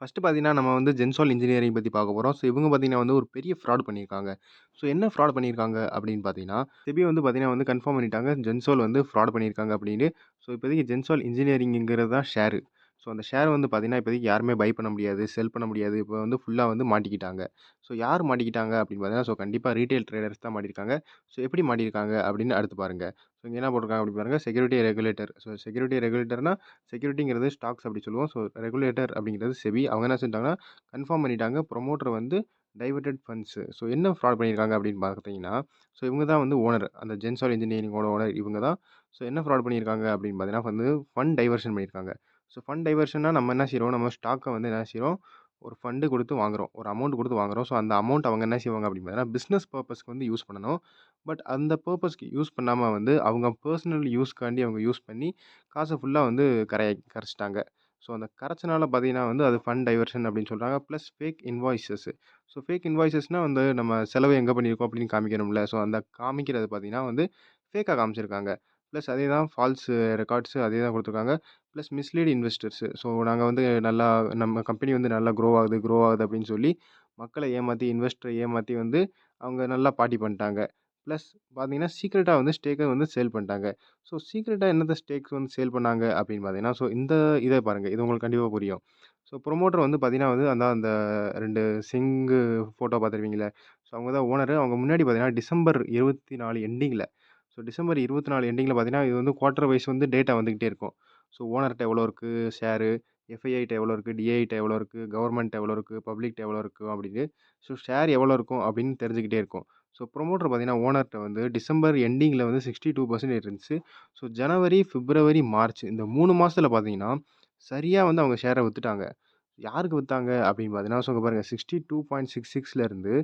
First பார்த்தீங்கன்னா, நம்ம வந்து ஜென்சால் இன்ஜினியரிங் பத்தி பார்க்க போறோம். ஸோ இவங்க பார்த்தீங்கன்னா வந்து ஒரு பெரிய ஃப்ராட் பண்ணியிருக்காங்க. ஸோ என்ன ஃப்ராட் பண்ணியிருக்காங்க அப்படின்னு பார்த்தீங்கன்னா, செபி வந்து பார்த்தீங்கன்னா வந்து கன்ஃபார்ம் பண்ணிட்டாங்க. ஜென்சால் வந்து ஃப்ராட் பண்ணியிருக்காங்க அப்படின்னு. ஸோ இப்போதைக்கு ஜென்சால் இன்ஜினியரிங்கிறது தான் ஷேரு. ஸோ அந்த ஷேர் வந்து பார்த்தீங்கன்னா, இப்போதைக்கு யாருமே பை பண்ண முடியாது, செல் பண்ண முடியாது. இப்போ வந்து ஃபுல்லா வந்து மாட்டிக்கிட்டாங்க. ஸோ யார் மாட்டிக்கிட்டாங்க அப்படின்னு பார்த்தீங்கன்னா, ஸோ கண்டிப்பா ரீட்டெயில் ட்ரேடர்ஸ் தான் மாட்டியிருக்காங்க. ஸோ எப்படி மாட்டியிருக்காங்க அப்படின்னு அடுத்து பாருங்க. ஸோ இங்க என்ன போட்டிருக்காங்க அப்படி பாருங்க. Security regulator. ஸோ செக்யூரிட்டி ரெகுலேட்டர்னா செக்யூரிட்டிங்கிறது ஸ்டாக்ஸ் அப்படி சொல்லுவோம். ஸோ ரெகுலேட்டர் அப்படிங்கிறது செபி. அவங்க என்ன செஞ்சுட்டாங்கன்னா, கன்ஃபார்ம் பண்ணிட்டாங்க. ப்ரொமோட்டர் வந்து டைவர்ட்டட் ஃபண்ட்ஸ். ஸோ என்ன ஃப்ராட் பண்ணியிருக்காங்க அப்படின்னு பார்த்தீங்கன்னா, ஸோ இவங்க தான் வந்து ஓனர். அந்த ஜென்சால் இன்ஜினியரிங்கோட ஓனர் இவங்க தான். ஸோ என்ன ஃப்ராட் பண்ணியிருக்காங்க அப்படின்னு பார்த்தீங்கன்னா, வந்து ஃபண்ட் டைவர்ஷன் பண்ணியிருக்காங்க. ஸோ ஃபண்ட் டைவர்ஷன்னா நம்ம என்ன செய்றோம், நம்ம ஸ்டாக்க வந்து என்ன செய்றோம், ஒரு ஃபண்டு குடுத்து வாங்குறோம். ஒரு அமௌண்ட் குடுத்து வாங்குறோம். ஸோ அந்த அமௌண்ட் அவங்க என்ன செய்வாங்க அப்படின்னு பார்த்தீங்கன்னா, பிசினஸ் பர்ப்பஸ்க்கு வந்து யூஸ் பண்ணணும். பட் அந்த பர்ப்பஸ்க்கு யூஸ் பண்ணாம வந்து அவங்க பெர்சனல் யூஸ்க்காண்டி அவங்க யூஸ் பண்ணி காச ஃபுல்லா வந்து கரைச்சுட்டாங்க. ஸோ அந்த கரைச்சனால பார்த்தீங்கன்னா வந்து அது ஃபண்ட் டைவர்ஷன் அப்படின்னு சொல்றாங்க. Plus fake invoices. So fake இன்வாய்ஸஸ்னா வந்து நம்ம செலவு எங்க பண்ணியிருக்கோம் அப்படின்னு காமிக்கணும்ல. ஸோ அந்த காமிக்கிறது பார்த்தீங்கன்னா வந்து ஃபேக்கா காமிச்சிருக்காங்க. ப்ளஸ் அதே தான் ஃபால்ஸ் ரெக்கார்ட்ஸ் அதே தான் குடுத்துருக்காங்க. Plus mislead investors. ஸோ நாங்க வந்து நல்லா நம்ம கம்பெனி வந்து நல்லா க்ரோ ஆகுது அப்படின்னு சொல்லி மக்கள ஏமாத்தி, இன்வெஸ்டர ஏமாத்தி வந்து அவங்க நல்லா பார்ட்டி பண்ணிட்டாங்க. ப்ளஸ் பார்த்தீங்கன்னா, சீக்ரெட்டா வந்து ஸ்டேக்க வந்து சேல் பண்ணிட்டாங்க. ஸோ சீக்ரெட்டா என்னத்த ஸ்டேக்ஸ் வந்து சேல் பண்ணாங்க அப்படின்னு பார்த்தீங்கன்னா, ஸோ இந்த இத பாருங்க. இது உங்களுக்கு கண்டிப்பா புரியும். ஸோ ப்ரொமோட்டர் வந்து பார்த்தீங்கன்னா வந்து அதான் அந்த 2 சிங்கு ஃபோட்டோ பார்த்துருப்பீங்கள்ல. ஸோ அவங்க தான் ஓனரு. அவங்க முன்னாடி பார்த்தீங்கன்னா, டிசம்பர் 24 எண்டிங்ல டிசம்பர் 24 எண்டிங்ல பார்த்தீங்கன்னா, இது வந்து குவார்ட்டர் வைஸ் வந்து டேட்டா வந்துகிட்டே இருக்கும். ஸோ ஓனர்ட்ட எவ்வளோ இருக்கு ஷேரு, எஃப்ஐஐட்ட எவ்வளோ இருக்கு, டிஐட்ட எவ்வளோ இருக்கு, கவர்மெண்ட்ட எவ்வளோ இருக்கு, பப்ளிக்ட்ட எவ்வளோ இருக்கு அப்படின்னு. ஸோ ஷேர் எவ்வளோ இருக்கும் அப்படின்னு தெரிஞ்சுக்கிட்டே இருக்கும். ஸோ ப்ரொமோட்டர் பார்த்தீங்கன்னா, ஓனர்ட்ட வந்து டிசம்பர் எண்டிங்கில வந்து 62% இருந்துச்சு. ஸோ ஜனவரி, பிப்ரவரி, மார்ச் இந்த 3 மாசத்துல பார்த்தீங்கன்னா, சரியா வந்து அவங்க ஷேர வித்துட்டாங்க. யாருக்கு வித்தாங்க அப்படின்னு பார்த்தீங்கன்னா, ஸோ இங்க பாருங்க 62.66ல இருந்து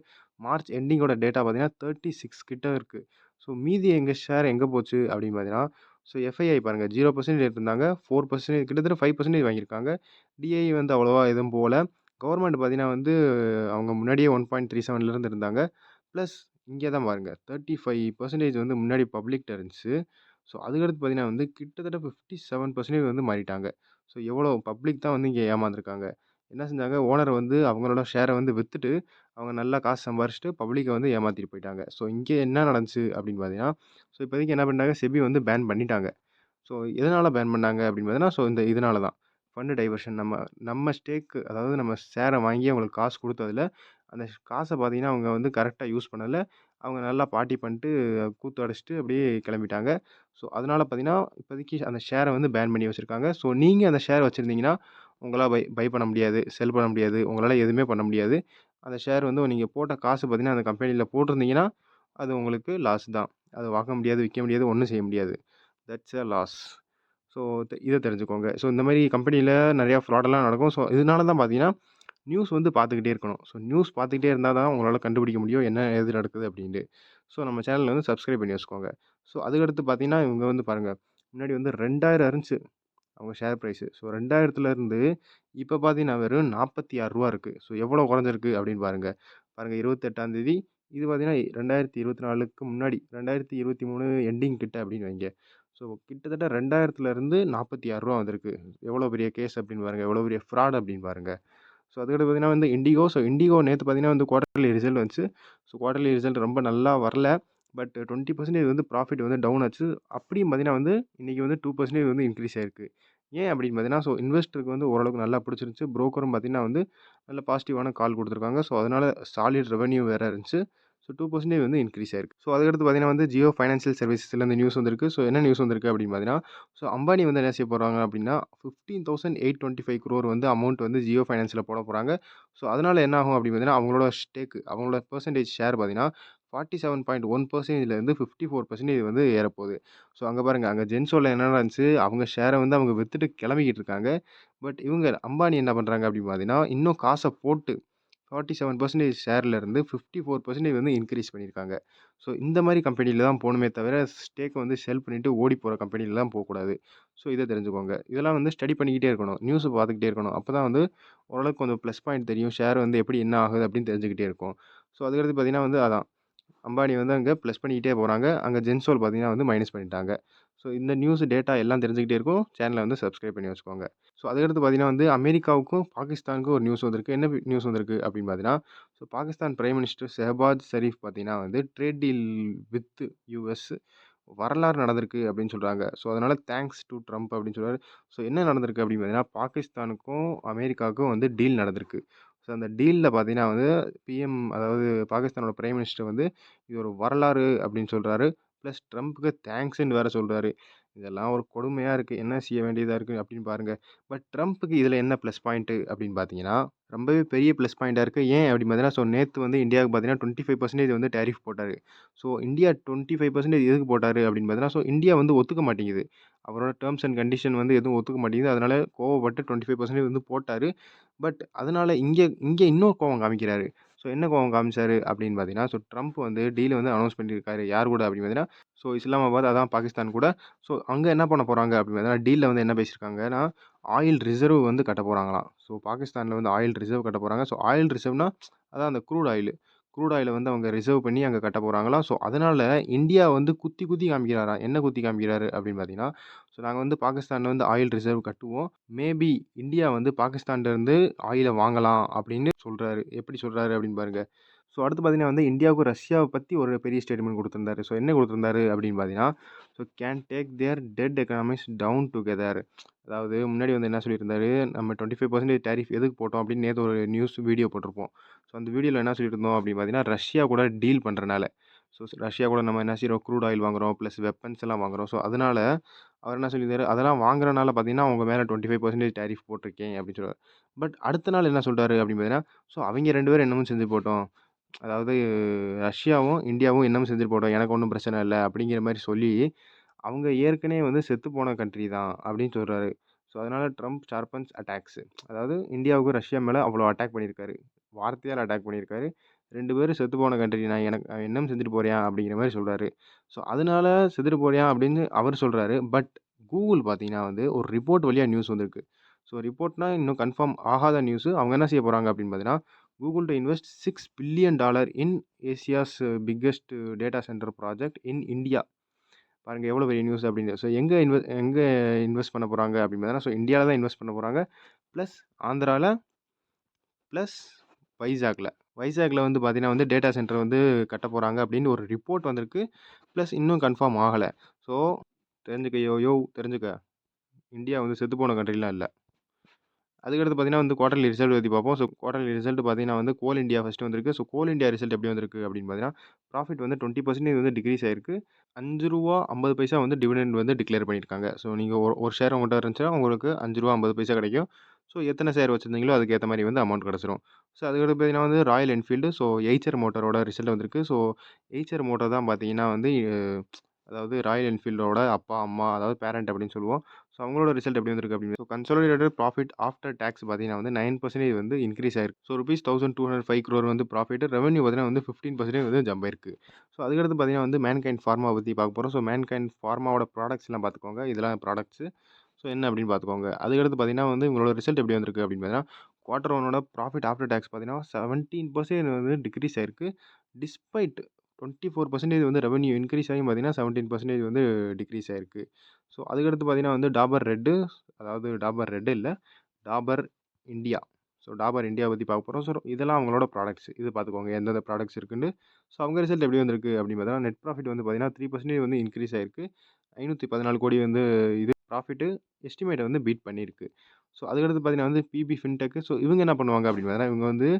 மார்ச் எண்டிங்கோட டேட்டா பார்த்தீங்கன்னா, 36 கிட்ட இருக்கு. ஸோ மீதி எங்க ஷேர் எங்க போச்சு அப்படின்னு பார்த்தீங்கன்னா, ஸோ எஃப்ஐஐ பாருங்க 0% எடுத்திருந்தாங்க. 4% கிட்டத்தட்ட 5% வாங்கியிருக்காங்க. டிஐ வந்து அவ்வளவா எதுவும் போல. கவர்மெண்ட் பார்த்தீங்கன்னா வந்து அவங்க முன்னாடியே 1.37ல இருந்து இருந்தாங்க. பிளஸ் இங்கே தான் பாருங்க 35% வந்து முன்னாடி பப்ளிக்ட்ட இருந்துச்சு. ஸோ அதுக்கடுத்து பார்த்தீங்கன்னா வந்து கிட்டத்தட்ட 57% வந்து மாறிட்டாங்க. ஸோ எவ்வளோ பப்ளிக் தான் வந்து இங்க ஏமாந்துருக்காங்க. என்ன செஞ்சாங்க ஓனர் வந்து அவங்களோட ஷேர வந்து வித்துட்டு, அவங்க நல்லா காசு சம்பாரிச்சுட்டு பப்ளிக்க வந்து ஏமாத்திட்டு போயிட்டாங்க. ஸோ இங்கே என்ன நடந்துச்சு அப்படின்னு பார்த்தீங்கன்னா, ஸோ இப்போதைக்கு என்ன பண்ணிட்டாங்க செபி வந்து பேன் பண்ணிட்டாங்க. ஸோ எதனால பேன் பண்ணாங்க அப்படின்னு பார்த்தீங்கன்னா, ஸோ இந்த இதனால தான். ஃபண்ட் டைவர்ஷன் நம்ம நம்ம ஸ்டேக் அதாவது நம்ம ஷேர வாங்கி அவங்களுக்கு காசு குடுத்ததுல, அந்த காச பார்த்தீங்கன்னா, அவங்க வந்து கரெக்ட்டா யூஸ் பண்ணல. அவங்க நல்லா பார்ட்டி பண்ணிட்டு, கூத்து அடிச்சுட்டு அப்படியே கிளம்பிட்டாங்க. ஸோ அதனால பார்த்தீங்கன்னா, இப்போதைக்கு அந்த ஷேர வந்து பேன் பண்ணி வச்சிருக்காங்க. ஸோ நீங்க அந்த ஷேர் வச்சிருந்தீங்கன்னா, உங்களால பை பை பண்ண முடியாது, செல் பண்ண முடியாது. உங்களால எதுவுமே பண்ண முடியாது. அந்த ஷேர் வந்து நீங்க போட்ட காசு பார்த்தீங்கன்னா, அந்த கம்பெனில போட்டிருந்தீங்கன்னா, அது உங்களுக்கு லாஸ் தான். அத வாங்க முடியாது, விக்க முடியாது, ஒண்ணும் செய்ய முடியாது. That's a loss. ஸோ இத தெரிஞ்சுக்கோங்க. ஸோ இந்த மாரி கம்பெனில நெறையா ஃப்ராடெல்லாம் நடக்கும். ஸோ இதனால தான் பார்த்தீங்கன்னா, நியூஸ் வந்து பார்த்துக்கிட்டே இருக்கணும். ஸோ நியூஸ் பார்த்துக்கிட்டே இருந்தா தான் உங்களால கண்டுபிடிக்க முடியும். என்ன ஏது நடக்குது அப்டின்ட்டு. ஸோ நம்ம சேனல வந்து சப்ஸ்கிரைப் பண்ணி வச்சுக்கோங்க. ஸோ அதுக்கடுத்து பார்த்தீங்கன்னா, இவங்க வந்து பாருங்க, முன்னாடி வந்து 2000 இருந்துச்சு அவங்க ஷேர் பிரைஸு. ஸோ 2000த்துல இருந்து இப்ப பார்த்தீங்கன்னா, வெறும் ரூ. 46 இருக்கு. ஸோ எவ்வளோ குறைஞ்சிருக்கு அப்டின்னு பாருங்க. பாருங்க 28ஆம் தேதி இது பார்த்தீங்கன்னா 2024க்கு முன்னாடி 2023 எண்டிங் கிட்ட அப்டின்னு வைங்க. ஸோ கிட்டத்தட்ட 2000த்துல இருந்து ரூ. 46 வந்திருக்கு. எவ்வளோ பெரிய கேஸ் அப்டின்னு பாருங்க. எவ்வளோ பெரிய ஃப்ராட் அப்டின்னு பாருங்க. ஸோ அதுக்கடுத்து பார்த்தீங்கன்னா வந்து இண்டிகோ நேத்து பார்த்தீங்கன்னா வந்து குவார்ட்டர்லி ரிசல்ட் வந்துச்சு. ஸோ குவார்ட்டர்லி ரிசல்ட் ரொம்ப நல்லா வரல. பட் 20% வந்து ப்ராஃபிட் வந்து டவுன் ஆச்சு. அப்படியும் பார்த்தீங்கன்னா வந்து இன்னைக்கு வந்து 2% வந்து இன்க்ரீஸ் ஆயிருக்கு. ஏன் அப்படின்னு பார்த்தீங்கன்னா, ஸோ இன்வெஸ்டருக்கு வந்து ஓரளவுக்கு நல்லா பிடிச்சிருந்துச்சு. புரோக்கரும் பார்த்தீங்கன்னா வந்து நல்ல பாசிட்டிவான கால் குடுத்துருக்காங்க. ஸோ அதனால சாலிட் ரெவென்யூ வேற இருந்துச்சு. ஸோ 2% வந்து இன்க்ரீஸ் ஆயிருக்கு. ஸோ அதுக்கடுத்து பார்த்தீங்கன்னா வந்து ஜியோ ஃபைனான்சியல் சர்வீசஸ்லேருந்து நியூஸ் வந்திருக்கு. ஸோ என்ன நியூஸ் வந்திருக்கு அப்படின்னு பார்த்தீங்கன்னா, ஸோ அம்பானி வந்து என்ன செய்ய போறாங்க அப்படின்னா, 15,825 crore வந்து அமௌண்ட் வந்து ஜியோ ஃபைனான்ஸ்ல போடப் போறாங்க. ஸோ அதனால என்ன ஆகும் அப்படின்னு பார்த்தீங்கன்னா, அவங்களோட ஸ்டேக் அவங்களோட பெர்சன்டேஜ் ஷேர் பார்த்தீங்கன்னா, 47.1%லேருந்து 54% வந்து ஏறப்போகுது. ஸோ அங்க பாருங்க, அங்க ஜென்சோல என்ன நடந்துச்சு, அவங்க ஷேர வந்து அவங்க வித்துட்டு கிளம்பிக்கிட்டு இருக்காங்க. பட் இவங்க அம்பானி என்ன பண்றாங்க அப்படின்னு பார்த்தீங்கன்னா, இன்னும் காச போட்டு 47% ஷேர்ல இருந்து 54% வந்து இன்கிரீஸ் பண்ணியிருக்காங்க. ஸோ இந்த மாரி கம்பெனில தான் போணுமே தவிர, ஸ்டேக்க வந்து செல் பண்ணிட்டு ஓடி போற கம்பெனிலலாம் போக்கூடாது. ஸோ இத தெரிஞ்சுக்கோங்க. இதெல்லாம் வந்து ஸ்டடி பண்ணிக்கிட்டே இருக்கணும். நியூஸ பார்த்துக்கிட்டே இருக்கணும். அப்பதான் வந்து ஓரளவுக்கு கொஞ்சம் ப்ளஸ் பாயிண்ட் தெரியும். ஷேர் வந்து எப்படி என்ன ஆகுது அப்படின்னு தெரிஞ்சுக்கிட்டே இருக்கும். ஸோ அதுக்கடுத்து பார்த்தீங்கன்னா வந்து அதான். அம்பானி வந்து அங்க ப்ளஸ் பண்ணிக்கிட்டே போறாங்க. அங்க ஜென்சோல் பார்த்தீங்கன்னா வந்து மைனஸ் பண்ணிட்டாங்க. ஸோ ஸோ இந்த நியூஸ் டேட்டா எல்லாம் தெரிஞ்சுக்கிட்டே இருக்கும். சேனல வந்து சப்ஸ்கிரைப் பண்ணி வச்சுக்கோங்க. ஸோ அதுக்கடுத்து பார்த்தீங்கன்னா வந்து அமெரிக்காவுக்கும், பாகிஸ்தானுக்கும் ஒரு நியூஸ் வந்திருக்கு. என்ன நியூஸ் வந்திருக்கு அப்படின்னு பார்த்தீங்கன்னா, so Pakistan prime minister Shehbaz Sharif பார்த்தீங்கன்னா வந்து ட்ரேட் டீல் வித் யுஎஸ் வரலாறு நடந்திருக்கு அப்படின்னு சொல்றாங்க. ஸோ அதனால தேங்க்ஸ் டூ ட்ரம்ப் அப்படின்னு சொல்றாரு. ஸோ என்ன நடந்திருக்கு அப்படின்னு பார்த்தீங்கன்னா, பாகிஸ்தானுக்கும், அமெரிக்காவுக்கும் வந்து டீல் நடந்திருக்கு. ஸோ அந்த டீல்ல பார்த்தீங்கன்னா வந்து பிஎம் அதாவது பாகிஸ்தானோட பிரைம் மினிஸ்டர் வந்து இது ஒரு வரலாறு அப்படின்னு சொல்றாரு. ப்ளஸ் ட்ரம்ப்க்கு தேங்க்ஸ்ன்னு வேற சொல்றாரு. இதெல்லாம் ஒரு கொடுமையா இருக்கு. என்ன செய்ய வேண்டியதா இருக்கு அப்படின்னு பாருங்க. பட் ட்ரம்ப்க்கு இதில என்ன ப்ளஸ் பாயிண்ட்டு அப்படின்னு பார்த்தீங்கன்னா, ரொம்பவே பெரிய ப்ளஸ் பாயிண்ட்டா இருக்கு. ஏன் அப்படின்னு பார்த்தீங்கன்னா, ஸோ நேத்து வந்து இந்தியாவுக்கு பார்த்தீங்கன்னா 25% வந்து டாரிஃப் போட்டாரு. ஸோ இந்தியா 25% எதுக்கு போட்டாரு அப்படின்னு பார்த்தீங்கன்னா, ஸோ இந்தியா வந்து ஒத்துக்க மாட்டேங்குது. அவரோட டெர்ம்ஸ் அண்ட் கண்டிஷன் வந்து எதுவும் ஒத்துக்க மாட்டேங்குது. அதனால கோவப்பட்டு 25% வந்து போட்டாரு. பட் அதனால இங்க இங்க இன்னொரு கோவம் காமிக்கிறாரு. ஸோ என்ன கோவம் காமிச்சாரு அப்படின்னு பார்த்தீங்கன்னா, ஸோ ட்ரம்ப் வந்து டீல வந்து அனௌன்ஸ் பண்ணியிருக்காரு. யார் கூட அப்படின்னு பார்த்தீங்கன்னா, ஸோ இஸ்லாமாபாத் அதான் பாகிஸ்தான் கூட. ஸோ அங்க என்ன பண்ண போறாங்க அப்படின்னு பார்த்தீங்கன்னா, டீல்ல வந்து என்ன பேசியிருக்காங்கன்னா, ஆயில் ரிசர்வ் வந்து கட்டப் போறாங்களாம். ஸோ பாகிஸ்தான்ல வந்து ஆயில் ரிசர்வ் கட்டப் போறாங்க. ஸோ ஆயில் ரிசர்வ்னா அதான் அந்த க்ரூட் ஆயிலு. க்ரூட் ஆயில வந்து அவங்க ரிசர்வ் பண்ணி அங்க கட்டப் போறாங்களாம். ஸோ அதனால இந்தியா வந்து குத்தி குத்தி காமிக்கிறாராம். என்ன குத்தி காமிக்கிறாரு அப்படின்னு பார்த்தீங்கன்னா, ஸோ நாங்க வந்து பாகிஸ்தான்ல வந்து ஆயில் ரிசர்வ் கட்டுவோம். மேபி இந்தியா வந்து பாகிஸ்தான்ல இருந்து ஆயில வாங்கலாம் அப்படின்னு சொல்றாரு. எப்படி சொல்றாரு அப்படின்னு பாருங்க. ஸோ அடுத்து பார்த்தீங்கன்னா வந்து இந்தியாவுக்கும் ரஷ்யாவ பத்தி ஒரு பெரிய ஸ்டேட்மெண்ட் குடுத்திருந்தாரு. ஸோ என்ன குடுத்திருந்தாரு அப்படின்னு பார்த்தீங்கன்னா, so can take their debt economics down together. அதாவது முன்னாடி வந்து என்ன சொல்லியிருந்தாரு, நம்ம 25% டாரிஃப் எதுக்கு போட்டோம் அப்படின்னு நேத்து ஒரு நியூஸ் வீடியோ போட்டிருப்போம். ஸோ அந்த வீடியோல என்ன சொல்லியிருந்தோம் அப்படின்னு பார்த்தீங்கன்னா, ரஷ்யா கூட டீல் பண்றனால. ஸோ ரஷ்யா கூட நம்ம என்ன செய்றோம், க்ரூட் ஆயில் வாங்குறோம், பிளஸ் வெப்பன்ஸ் எல்லாம் வாங்குறோம். ஸோ அதனால அவர் என்ன சொல்லியிருந்தாரு, அதெல்லாம் வாங்குறனால பார்த்தீங்கன்னா, உங்க மேல 25% டாரிஃப் போட்டிருக்கேன் அப்படின்னு சொல்றாரு. பட் அடுத்த நாள் என்ன சொல்றாரு அப்படின்னு பார்த்தீங்கன்னா, ஸோ அவைங்க 2 பேரும் என்னமோ செஞ்சு போட்டும். அதாவது ரஷ்யாவும், இந்தியாவும் என்னமோ செஞ்சுட்டு போட்டும். எனக்கு ஒண்ணும் பிரச்சனை இல்ல. அப்படிங்கிற மாரி சொல்லி, அவங்க ஏற்கனவே வந்து செத்துப்போன கண்ட்ரி தான் அப்படின்னு சொல்றாரு. ஸோ அதனால ட்ரம்ப் ஷார்ப்பன்ஸ் அட்டாக்ஸ். அதாவது இந்தியாவுக்கு ரஷ்யா மேல அவ்வளோ அட்டாக் பண்ணியிருக்காரு. வார்த்தையால அட்டாக் பண்ணியிருக்காரு. 2 பேரும் செத்துப்போன கண்ட்ரி நான் எனக்கு என்னமோ செஞ்சுட்டு போறியா? அப்படிங்கிற மாரி சொல்றாரு. ஸோ அதனால செத்துட்டு போறியா? அப்படின்னு அவர் சொல்றாரு. பட் கூகுள் பார்த்தீங்கன்னா வந்து ஒரு ரிப்போர்ட் வழியா நியூஸ் வந்திருக்கு. ஸோ ரிப்போர்ட்னா இன்னும் கன்ஃபார்ம் ஆகாத நியூஸு. அவங்க என்ன செய்ய போறாங்க அப்படின்னு பார்த்தீங்கன்னா, Google to invest $6 billion in Asia's biggest data center project in India. பாருங்க எவ்வளோ பெரிய நியூஸ் அப்படின்னு. ஸோ எங்க இன்வெஸ்ட் பண்ண போறாங்க அப்படின்னு பார்த்தீங்கன்னா, ஸோ இந்தியால தான் இன்வெஸ்ட் பண்ண போறாங்க. பிளஸ் ஆந்திரால, பிளஸ் வைசாக்ல. வைசாக்ல வந்து பார்த்தீங்கன்னா வந்து டேட்டா சென்டர் வந்து கட்டப் போறாங்க அப்படின்னு ஒரு ரிப்போர்ட் வந்திருக்கு. பிளஸ் இன்னும் கன்ஃபார்ம் ஆகல. ஸோ தெரிஞ்சுக்க யோவ் தெரிஞ்சுக்க. இந்தியா வந்து செத்துப்போன கண்ட்ரிலாம் இல்ல. அதுக்கடுத்து பார்த்தீங்கன்னா வந்து குவார்ட்டர்லி ரிசல்ட் பத்தி பார்ப்போம். ஸோ குவார்ட்டர்லி ரிசல்ட் பார்த்தீங்கன்னா வந்து கோல் இண்டியா ஃபர்ஸ்ட்டு வந்திருக்கு. ஸோ கோல் இண்டியா ரிசல்ட் எப்படி வந்திருக்கு அப்படின்னு பார்த்தீங்கன்னா, ப்ராஃபிட் வந்து 20% வந்து டிக்ரீஸ் ஆயிருக்கு. ரூ. 5.50 வந்து டிவிடெண்ட் வந்து டிக்ளேர் பண்ணியிருக்காங்க. ஸோ நீங்க ஒரு ஷேர் உங்கள்ட்ட இருந்துச்சுன்னா உங்களுக்கு ரூ. 5.50 கிடைக்கும். ஸோ எத்தனை ஷேர் வச்சிருந்தீங்களோ அதுக்கு ஏத்த மாரி வந்து அமௌண்ட் கிடைச்சிரும். ஸோ அதுக்கடுத்து பார்த்தீங்கன்னா வந்து ராயல் என்ஃபீல்டு, ஸோ எய்ச்சர் மோட்டாரோட ரிசல்ட் வந்திருக்கு. ஸோ எய்ச்சர் மோட்டார் தான் பார்த்தீங்கன்னா வந்து அதாவது ராயல் என்ஃபீல்டோட அப்பா, அம்மா அதாவது பேரண்ட் அப்படின்னு சொல்லுவோம். ஸோ அவங்களோட ரிசல்ட் எப்படி வந்திருக்கு அப்படின்னு so consolidated profit after tax பார்த்தீங்கன்னா வந்து 9% வந்து இன்க்ரீஸ் ஆயிருக்கு. ஸோ ரூபீஸ் 1205 crore வந்து ப்ராஃபிட். ரெவென்யூ பார்த்தீங்கன்னா வந்து 15% வந்து ஜம்ப் ஆயிருக்கு. ஸோ அதுக்கடுத்து பார்த்தீங்கன்னா வந்து மேன்கைண்ட் ஃபார்மா பத்தி பார்க்க போறோம். ஸோ மேன்கைண்ட் ஃபார்மாவோட ப்ராடக்ட்ஸ்லாம் பார்த்துக்கோங்க. இதெல்லாம் ப்ராடக்ட்ஸு. ஸோ என்ன அப்படின்னு பார்த்துக்கோங்க. அதுக்கடுத்து பார்த்தீங்கன்னா வந்து உங்களோட ரிசல்ட் எப்படி வந்திருக்கு அப்படின்னு பார்த்தீங்கன்னா, குவார்ட்டர் 1ஓட ப்ராஃபிட் ஆஃப்டர் டாக்ஸ் பார்த்தீங்கன்னா 17% வந்து டிக்ரீஸ் ஆயிருக்கு. டிஸ்பைட் 24% வந்து ரெவென்யூ இன்க்ரீஸ் ஆகியும் பார்த்தீங்கன்னா 17% வந்து டிக்ரீஸ் ஆயிருக்கு. ஸோ அதுக்கடுத்து பார்த்தீங்கன்னா வந்து டாபர் ரெட்டு, அதாவது டாபர் ரெட் இல்ல, Dabur India. So Dabur India பத்தி பார்க்க போறோம். ஸோ இதெல்லாம் அவங்களோட ப்ராடக்ட்ஸ். இது பார்த்துக்கோங்க எந்தெந்த ப்ராடக்ட்ஸ் இருக்குன்னு. ஸோ அவங்க ரிசல்ட் எப்படி வந்திருக்கு அப்படின்னு பார்த்தீங்கன்னா, நெட் ப்ராஃபிட் வந்து பார்த்தீங்கன்னா 3% வந்து இன்க்ரீஸ் ஆயிருக்கு. 514 கோடி வந்து இது ப்ராஃபிட்டு எஸ்டிமேட்ட வந்து பீட் பண்ணியிருக்கு. ஸோ அதுக்கடுத்து பார்த்தீங்கன்னா வந்து பிபி ஃபின்டெக். ஸோ இவங்க என்ன பண்ணுவாங்க அப்படின்னு பார்த்தீங்கன்னா, இவங்க வந்து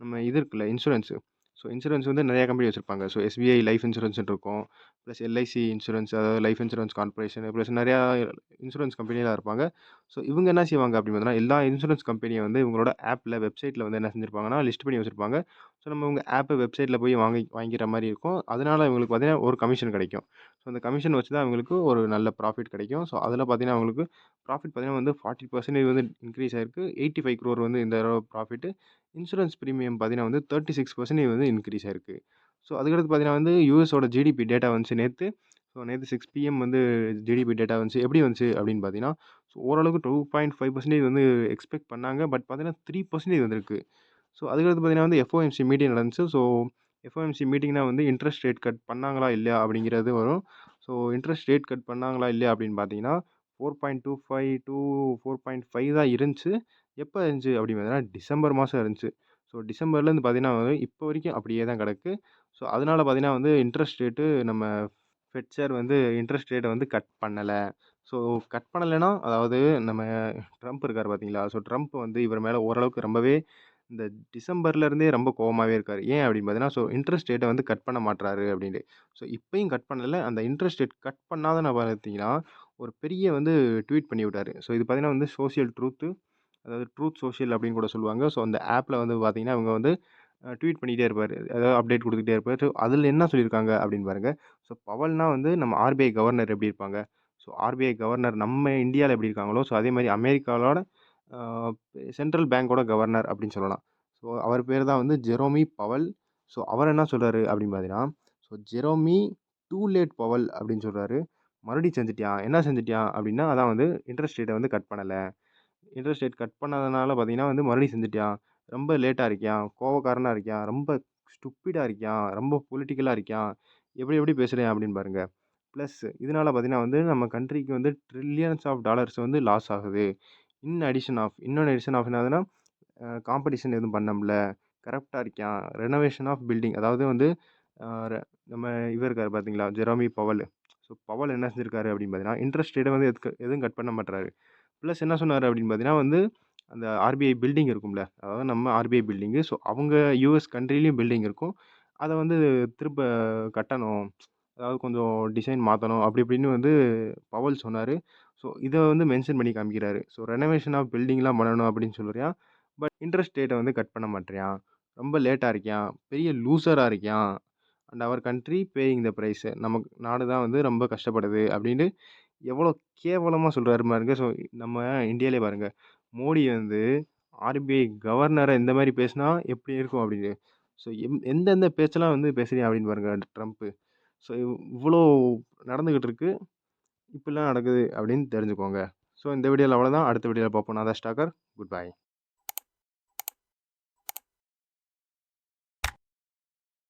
நம்ம இது இருக்குல்ல இன்சூரன்ஸு. ஸோ இன்சூரன்ஸ் வந்து நெறைய கம்பெனி வச்சிருப்பாங்க. ஸோ எஸ்பிஐ லைஃப் இன்சூரன்ஸ்ன்னு இருக்கும். பிளஸ் எல்ஐசி இன்சூரன்ஸ் அதாவது லைஃப் இன்சூரன்ஸ் கார்ப்பரேஷன் பிளஸ் நெறையா இன்சூரன்ஸ் கம்பெனிலாம் இருப்பாங்க. ஸோ இவங்க என்ன செய்வாங்க அப்படின்னு பார்த்தீங்கன்னா, எல்லா இன்சூரன்ஸ் கம்பெனிய வந்து இவங்களோட ஆப்ல, வெப்சைட்ல வந்து என்ன செஞ்சிருப்பாங்கன்னா, லிஸ்ட் பண்ணி வச்சிருப்பாங்க. ஸோ நம்ம உங்க ஆப் வெப்சைட்ல போய் வாங்கிக்கிற மாரி இருக்கும். அதனால இவங்களுக்கு பார்த்தீங்கன்னா, ஒரு கமிஷன் கிடைக்கும். ஸோ அந்த கமிஷன் வச்சு தான் இவங்களுக்கு ஒரு நல்ல ப்ராஃபிட் கிடைக்கும். ஸோ அதில பார்த்தீங்கன்னா, அவங்களுக்கு ப்ராஃபிட் பார்த்தீங்கன்னா வந்து 40% வந்து இன்க்ரீஸ் ஆயிருக்கு. 85 crore வந்து இந்த தடவ ப்ராஃபிட்டு. இன்சூரன்ஸ் பிரீமியம் பார்த்தீங்கன்னா வந்து 36% வந்து இன்க்ரீஸ் ஆயிருக்கு. ஸோ அதுக்கடுத்து பார்த்தீங்கன்னா வந்து யுஎஸோட ஜிடிபி டேட்டா வந்துச்சு நேத்து. ஸோ நேத்து 6 பிஎம் வந்து ஜிடிபி டேட்டா வந்துச்சு. எப்படி வந்துச்சு அப்படின்னு பார்த்தீங்கன்னா, ஸோ ஓரளவுக்கு 2.5% வந்து எக்ஸ்பெக்ட் பண்ணாங்க. பட் பார்த்தீங்கன்னா 3% வந்திருக்கு. ஸோ அதுக்கடுத்து பார்த்தீங்கன்னா வந்து எஃப்ஓஎம்சி மீட்டிங் நடந்துச்சு. ஸோ எஃப்ஓஎம்சி மீட்டிங்னா வந்து இன்ட்ரெஸ்ட் ரேட் கட் பண்ணாங்களா இல்லையா அப்படிங்கிறது வரும். ஸோ இன்ட்ரெஸ்ட் ரேட் கட் பண்ணாங்களா இல்லையா அப்படின்னு பார்த்தீங்கன்னா, 4.25 டூ 4.5 தான் இருந்துச்சு. எப்ப இருந்துச்சு அப்படின்னு பார்த்தீங்கன்னா, டிசம்பர் மாசம் இருந்துச்சு. ஸோ டிசம்பர்லேருந்து பார்த்தீங்கன்னா, இப்போ வரைக்கும் அப்படியே தான் கிடக்கு. ஸோ அதனால பார்த்தீங்கன்னா இன்ட்ரெஸ்ட் ரேட்டு நம்ம ஃபெட் சார் இன்ட்ரெஸ்ட் ரேட்ட கட் பண்ணல. ஸோ கட் பண்ணலைன்னா, அதாவது நம்ம ட்ரம்ப் இருக்காரு பார்த்தீங்களா? ஸோ ட்ரம்ப் இவர் மேல ஓரளவுக்கு ரொம்பவே இந்த டிசம்பர்ல இருந்தே ரொம்ப கோவமாவே இருக்காரு. ஏன் அப்படின்னு பார்த்தீங்கன்னா, ஸோ இன்ட்ரெஸ்ட் ரேட்ட கட் பண்ண மாட்றாரு அப்படின்ட்டு. ஸோ இப்பயும் கட் பண்ணல. அந்த இன்ட்ரெஸ்ட் ரேட் கட் பண்ணாத பார்த்தீங்கன்னா, ஒரு பெரிய ட்வீட் பண்ணி விட்டாரு. ஸோ இது பார்த்தீங்கன்னா சோசியல் ட்ரூத்து, அதாவது ட்ரூத் சோஷியல் அப்படின்னு கூட சொல்லுவாங்க. ஸோ அந்த ஆப்ல பார்த்தீங்கன்னா, இவங்க ட்வீட் பண்ணிட்டே இருப்பாரு. அதாவது அப்டேட் குடுத்துக்கிட்டே இருப்பாரு. ஸோ அதில என்ன சொல்லியிருக்காங்க அப்படின்னு பாருங்க. ஸோ பவல்னா நம்ம ஆர்பிஐ கவர்னர் எப்படி இருப்பாங்க? ஸோ ஆர்பிஐ கவர்னர் நம்ம இந்தியால எப்படி இருக்காங்களோ, ஸோ அதேமாரி அமெரிக்காவோட அ சென்ட்ரல் பேங்கோட கவர்னர் அப்படின்னு சொல்லலாம். ஸோ அவர் பேரு தான் ஜெரோமி பவல். ஸோ அவர் என்ன சொல்றாரு அப்படின்னு பார்த்தீங்கன்னா, so "Jerome too late Powell" அப்படின்னு சொல்றாரு. "மறுபடியும் செஞ்சுட்டியா? என்ன செஞ்சுட்டியா?" அப்படின்னா, அதான் இன்ட்ரெஸ்ட் ரேட்ட கட் பண்ணல. இன்ட்ரெஸ்ட் ரேட் கட் பண்ணாதனால பார்த்தீங்கன்னா மறுபடியும் செஞ்சுட்டியான். ரொம்ப லேட்டா இருக்கியான். கோவக்காரனா இருக்கியான். ரொம்ப ஸ்டூப்பிடா இருக்கியான். ரொம்ப பொலிட்டிக்கலா இருக்கியான். எப்படி எப்படி பேசுறேன் அப்படின்னு பாருங்க. ப்ளஸ் இதனால பார்த்தீங்கன்னா நம்ம கண்ட்ரிக்கு ட்ரில்லியன்ஸ் ஆஃப் டாலர்ஸ் லாஸ் ஆகுது. இன்னொன்னு அடிஷன் ஆஃப் என்னதுன்னா, காம்படிஷன் எதுவும் பண்ண முடியல. கரப்ட்டா இருக்கியான். ரெனோவேஷன் ஆஃப் பில்டிங் அதாவது அ ர நம்ம இவர் இருக்காரு பார்த்தீங்களா? Jerome Powell. ஸோ பவல் என்ன செஞ்சிருக்காரு அப்படின்னு பார்த்தீங்கன்னா, இன்ட்ரெஸ்ட் ரேட்ட எதுவும் கட் பண்ண மாட்றாரு. ப்ளஸ் என்ன சொன்னாரு அப்படின்னு பார்த்தீங்கன்னா அந்த ஆர்பிஐ பில்டிங் இருக்கும்ல. அதாவது நம்ம ஆர்பிஐ பில்டிங்கு. ஸோ அவங்க யுஎஸ் கண்ட்ரிலயும் பில்டிங் இருக்கும். அத திரும்ப கட்டணும். அதாவது கொஞ்சம் டிசைன் மாத்தணும். அப்படி இப்படின்னு பவல் சொன்னாரு. ஸோ இத மென்ஷன் பண்ணி காமிக்கிறாரு. ஸோ ரெனோவேஷன் ஆஃப் பில்டிங்லாம் பண்ணணும் அப்படின்னு சொல்றியான். பட் இன்ட்ரெஸ்ட் ரேட்ட கட் பண்ண மாட்றியான். ரொம்ப லேட்டா இருக்கியான். பெரிய லூசரா இருக்கியான். And our country paying the price. நமக்கு நாடு தான் ரொம்ப கஷ்டப்படுது அப்படின்னு எவ்வளோ கேவலமா சொல்றாரு பாருங்க. ஸோ நம்ம இந்தியாலயே பாருங்க. மோடி ஆர்பிஐ கவர்னர இந்த மாரி பேசினா எப்படி இருக்கும் அப்படின்னு. ஸோ எந்தெந்த பேச்செல்லாம் பேசுறியான் அப்படின்னு பாருங்க ட்ரம்ப்பு. ஸோ இவ்வளோ நடந்துகிட்டு இருக்கு. இப்படிலாம் நடக்குது அப்படின்னு தெரிஞ்சுக்கோங்க. ஸோ இந்த வீடியோல அவ்வளோதான். அடுத்த வீடியோல பார்ப்போம். நான் தான் ஸ்டாக்கர். Good bye.